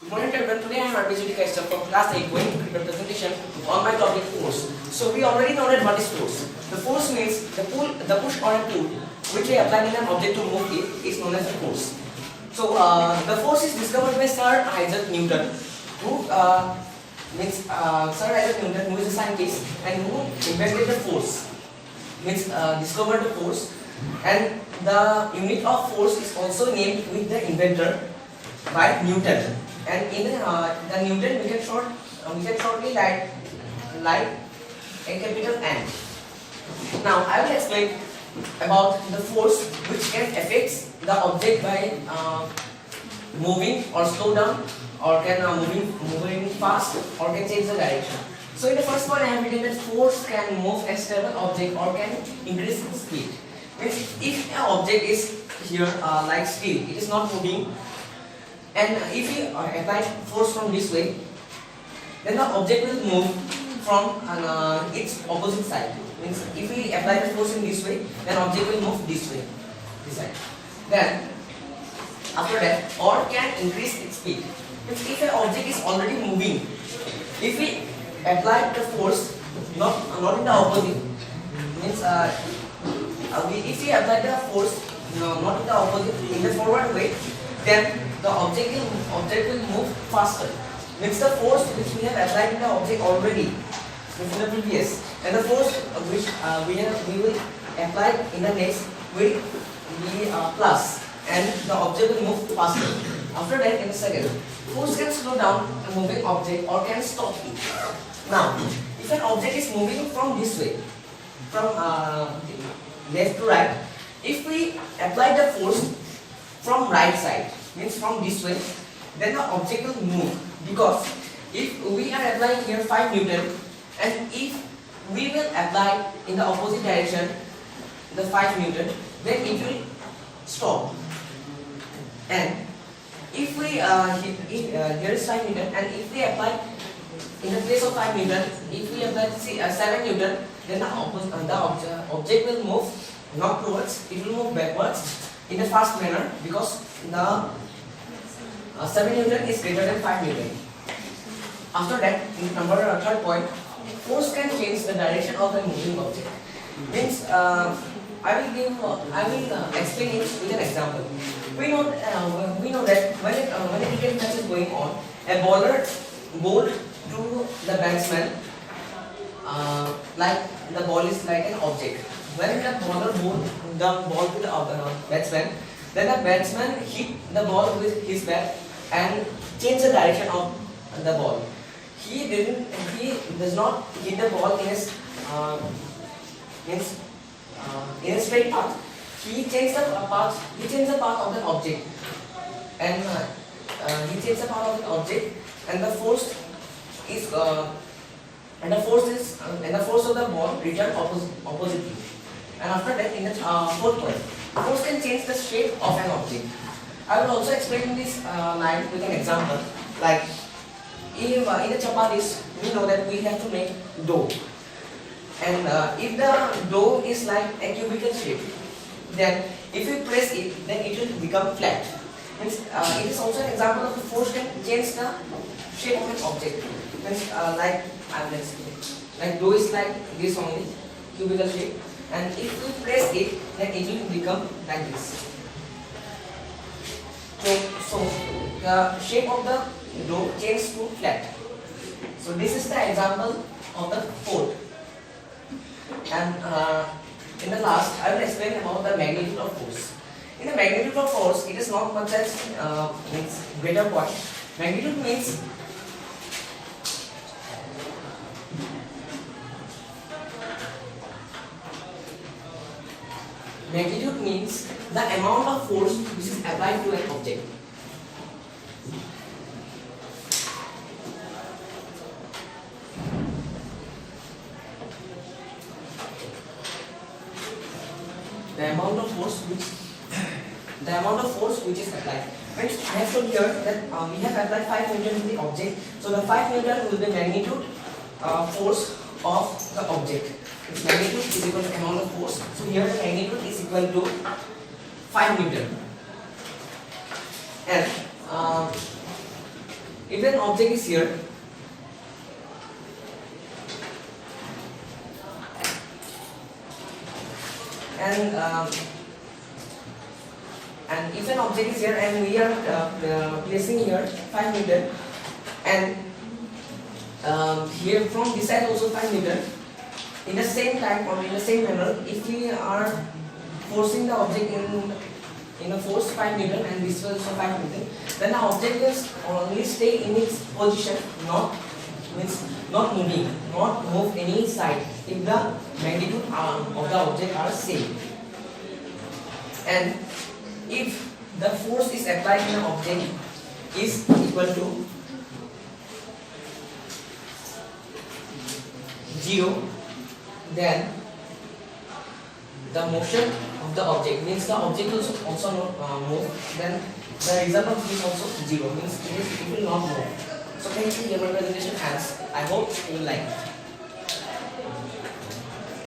Good morning everyone. Today I am RPGD Kaishta from class 8 going to give a presentation on my topic force. So we already know that what is force. The force means the push or a pull which we apply in an object to move it is known as a force. So the force is discovered by Sir Isaac Newton, who who is a scientist and who invented the force. Discovered the force, and the unit of force is also named with the inventor by Newton. And in the Newton we can shortly write a capital N. Now I will explain about the force which can affect the object by moving or slow down, or can moving fast, or can change the direction. So in the first one I have written that force can move a stable object or can increase its speed. Means if an object is here like still, it is not moving, and if we apply force from this way, then the object will move from its opposite side. Means if we apply the force in this way, then object will move this way, this side. Then after that, or can increase its speed. Means if an object is already moving, if we apply the force not in the opposite, means if we apply the force not in the opposite, in the forward way, then the object will move faster. Means the force which we have applied in the object already in the previous, and the force which we will apply in the next will be plus, and the object will move faster. After that, in the second, force can slow down a moving object or can stop it. Now, if an object is moving from this way, from left to right, if we apply the force from right side, means from this way, then the object will move, because if we are applying here 5 Newton, and if we will apply in the opposite direction the 5 Newton, then it will stop. And if we here is 5 Newton, and if we apply in the place of 5 Newton, if we apply 7 Newton, then the object will move not towards, it will move backwards in a fast manner, because the 7 Newton is greater than 5 Newton. After that, in number third point, force can change the direction of the moving object. Means I will explain it with an example. We know that when a cricket match is going on, a bowler bowled to the batsman like the ball is like an object. When the bowler bowled the ball to the batsman, then the batsman hit the ball with his bat and changed the direction of the ball. He does not hit the ball in a straight path. He changed the path. He changed the path of the object, and the force of the ball returned oppositely. And after that, in the fourth point, force can change the shape of an object. I will also explain this line with an example. Like in the chapatis, we know that we have to make dough, and if the dough is like a cubical shape, then if we press it, then it will become flat. Means it is also an example of the force can change the shape of an object. Means like dough is like this only, cubical shape, and if we press it, then it will become like this. So the shape of the dough changes to flat. So this is the example of the fourth. And in the last, I will explain about the magnitude of force. In the magnitude of force, it is not much as means greater point. Magnitude means the amount of force which is applied to an object. The amount of force which is applied. Friends, I have shown here that we have applied 5 Newton to the object. So the 5 Newton will be magnitude force of the object. Its magnitude is equal to amount of force. So here the magnitude is equal to 5 Newton. And if an object is here and if an object is here and we are placing here 5 meter and here from this side also 5 meter, in the same time or in the same manner, if we are forcing the object in a force 5 meter and this was also 5 meter, then the object will only stay in its position, not moving, not move any side if the magnitude of the object are same. And if the force is applied in an object is equal to 0, then the motion of the object means the object will also not move, then the result of this also 0 means it will not move. So thank you, your presentation ends. I hope you will like it.